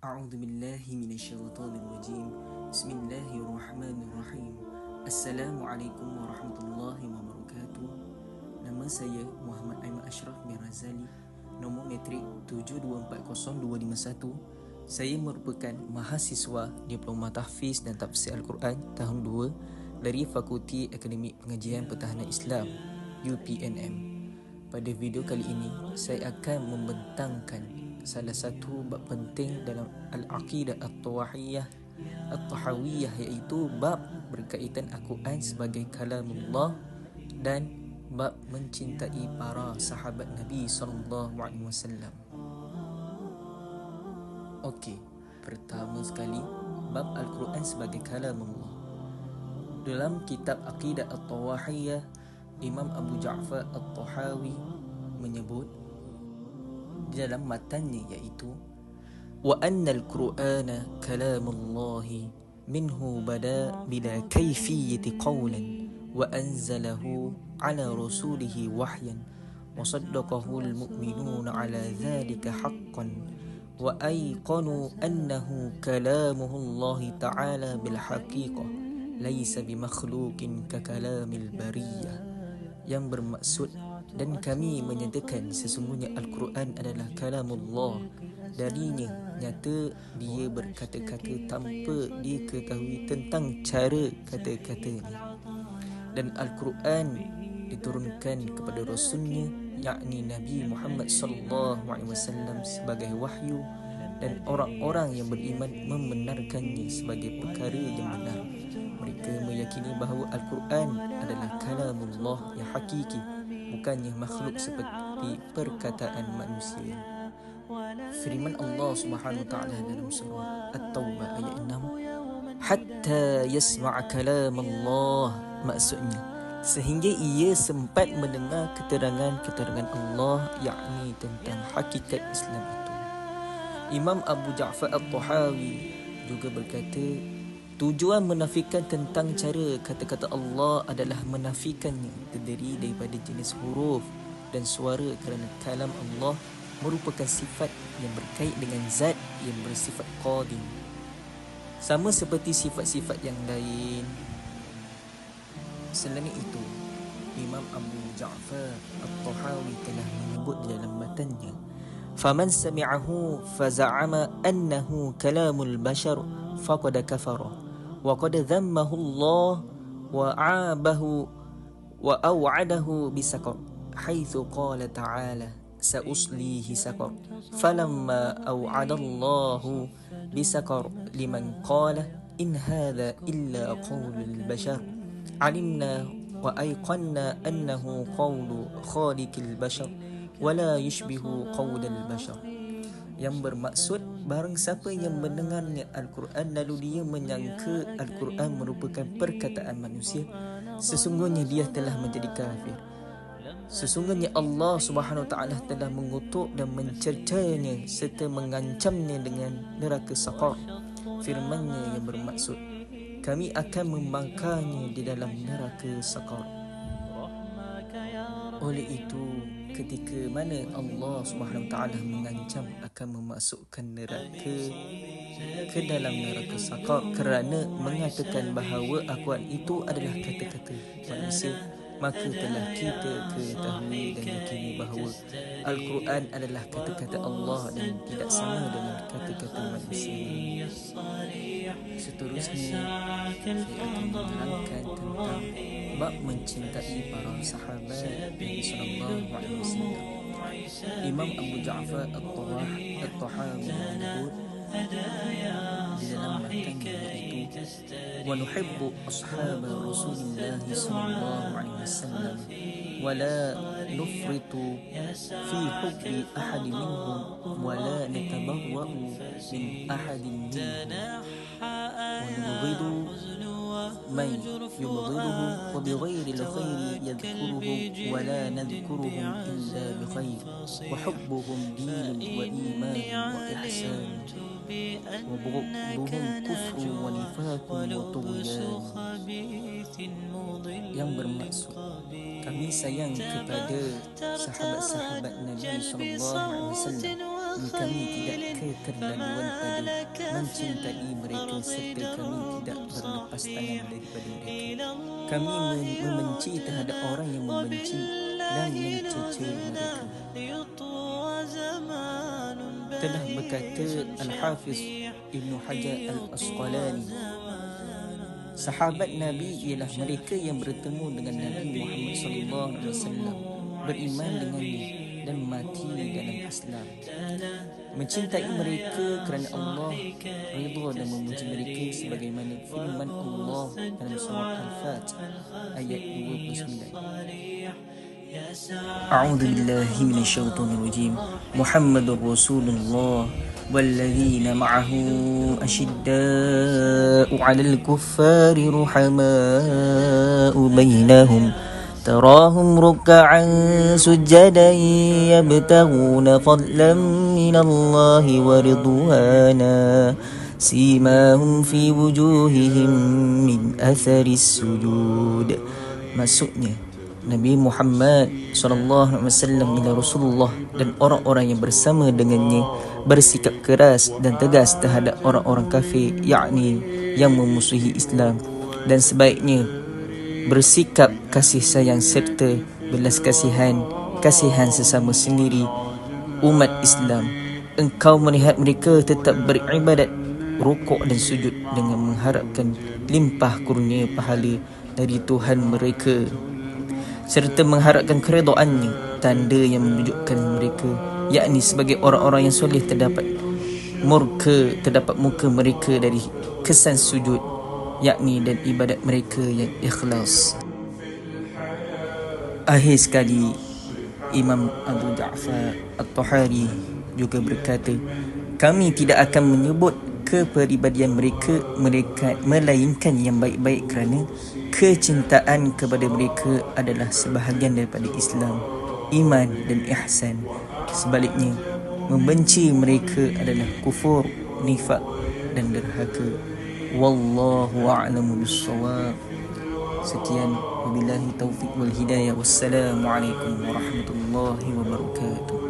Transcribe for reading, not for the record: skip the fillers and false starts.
A'udzu billahi minasyaitonir rajim. Bismillahirrahmanirrahim. Assalamualaikum warahmatullahi wabarakatuh. Nama saya Muhammad Aiman Ashraf bin Razali. Nombor metrik 7240251. Saya merupakan mahasiswa Diploma Tahfiz dan Tafsir Al-Quran tahun 2 dari Fakulti Akademik Pengajian Pertahanan Islam UPNM. Pada video kali ini, saya akan membentangkan salah satu bab penting dalam Al-Aqidah At-Tahawiyah, iaitu bab berkaitan Al-Quran sebagai kalamullah dan bab mencintai para sahabat Nabi SAW. Okey, pertama sekali, bab Al-Quran sebagai kalamullah. Dalam kitab Aqidah At-Tahawiyah, Imam Abu Ja'far At-Tahawi menyebut di dalam matannya, iaitu wa annal qur'ana kalamullahi minhu bada bila kayfiyati qawlan wa anzalahu ala rasulihi wahyan wa saddaqahu almu'minuna ala dhalika haqqan wa ayqanu annahu kalamullahi ta'ala bil haqiqah laysa bimakhluqin ka kalamil bariyah, yang bermaksud, dan kami menyatakan sesungguhnya Al-Quran adalah kalamullah. Darinya nyata dia berkata-kata tanpa diketahui tentang cara kata-katanya. Dan Al-Quran diturunkan kepada Rasulnya, yakni Nabi Muhammad SAW, sebagai wahyu, dan orang-orang yang beriman membenarkannya sebagai perkara yang benar. Mereka meyakini bahawa Al-Quran adalah kalamullah yang hakiki, bukannya makhluk seperti perkataan manusia. Firman Allah Subhanahu wa taala dalam surah At-Taubah ayat 6, hatta yasma' kalam Allah, maksudnya sehingga ia sempat mendengar keterangan-keterangan Allah, yakni tentang hakikat Islam itu. Imam Abu Ja'far At-Tahawi juga berkata, tujuan menafikan tentang cara kata-kata Allah adalah menafikannya terdiri daripada jenis huruf dan suara, kerana kalam Allah merupakan sifat yang berkait dengan zat yang bersifat qadim, sama seperti sifat-sifat yang lain. Selain itu, Imam Abu Ja'far At-Tahawi telah menyebut di dalam matannya, faman sami'ahu faza'ama annahu kalamul bashar faqad kafara wa qad dhammahu Allah wa 'abahu wa aw'adahu bisaqar haitsu qala ta'ala sa'uslihi saqar falamma aw'ada Allahu bisaqar liman qala in hadha illa qawlul bashar alimna wa ayqanna annahu qawlu khaliqil bashar wala yushbihu qawlal bashar, yang bermaksud barang siapa yang mendengarnya Al-Quran lalu dia menyangka Al-Quran merupakan perkataan manusia, sesungguhnya dia telah menjadi kafir. Sesungguhnya Allah Subhanahu wa taala telah mengutuk dan mencercanya serta mengancamnya dengan neraka saqar. Firman-Nya yang bermaksud, kami akan membakarnya di dalam neraka saqar. Oleh itu, ketika mana Allah Subhanahu Wa Taala mengancam akan memasukkan neraka ke dalam neraka saqar kerana mengatakan bahawa Al-Quran itu adalah kata-kata manusia, maka telah kita ketahui dan yakini bahawa Al-Quran adalah kata-kata Allah dan tidak sama dengan kata-kata manusia. Seterusnya, saya akan menerangkan tentang bab mencintai para sahabat Nabi sallallahu alaihi wasallam. Imam Abu Ja'far At-Tahawi menyebut di dalam matannya, iaitu wa nuhibbu ashab Rasulillah sallallahu alaihi wasallam wa la nufritu fi hubbi ahad minhum wa la natabarra'u min ahadin minhum wa nubghidu man yubghiduhu wa bighayri al-khayri yadhkuruhu wa la nadhkuruhum illa bi khayr wa hubbuhum dinun wa imanun wa ihsan wa bughduhum kufrun wa nifaqun wa tughyan, yang bermaksud kami sayang kepada sahabat-sahabat Nabi sallallahu alaihi wasallam kami tidak keterlaluan pada mencintai mereka serta kami tidak berlepas tangan daripada mereka. Kami membenci terhadap orang yang membenci dan mencela mereka. Telah berkata Al-Hafiz Ibn Hajar Al-Asqalani, sahabat Nabi ialah mereka yang bertemu dengan Nabi Muhammad SAW, beriman dengannya dan mati dalam Islam. Mencintai mereka kerana Allah ridha dan memuji mereka sebagaimana firman Allah dalam surah Al-Fatih ayat 29. A'udzu billahi minasyaitonir rajim. Muhammadur Rasulullah والذين معه أشداء على الكفار رحماء بينهم تراهم ركعا سجدا يبتغون فضلا من الله ورضوانا سيماهم في وجوههم من أثر السجود. Maksudnya, Nabi Muhammad SAW ialah Rasulullah dan orang-orang yang bersama dengannya bersikap keras dan tegas terhadap orang-orang kafir, yakni yang memusuhi Islam, dan sebaiknya bersikap kasih sayang serta belas kasihan sesama sendiri umat Islam. Engkau melihat mereka tetap beribadat, rukuk dan sujud dengan mengharapkan limpah kurnia pahala dari Tuhan mereka serta mengharapkan keredaannya. Tanda yang menunjukkan mereka, yakni sebagai orang-orang yang soleh, terdapat muka mereka dari kesan sujud, yakni dan ibadat mereka yang ikhlas. Akhir sekali, Imam Abu Ja'far At-Tahari juga berkata, kami tidak akan menyebut kepribadian mereka melainkan yang baik-baik kerana kecintaan kepada mereka adalah sebahagian daripada Islam, iman dan ihsan. Sebaliknya, membenci mereka adalah kufur, nifak dan derhaka. Wallahu a'lamu bis-shawab. Sekian, wabillahi taufiq wal hidayah. Wassalamualaikum warahmatullahi wabarakatuh.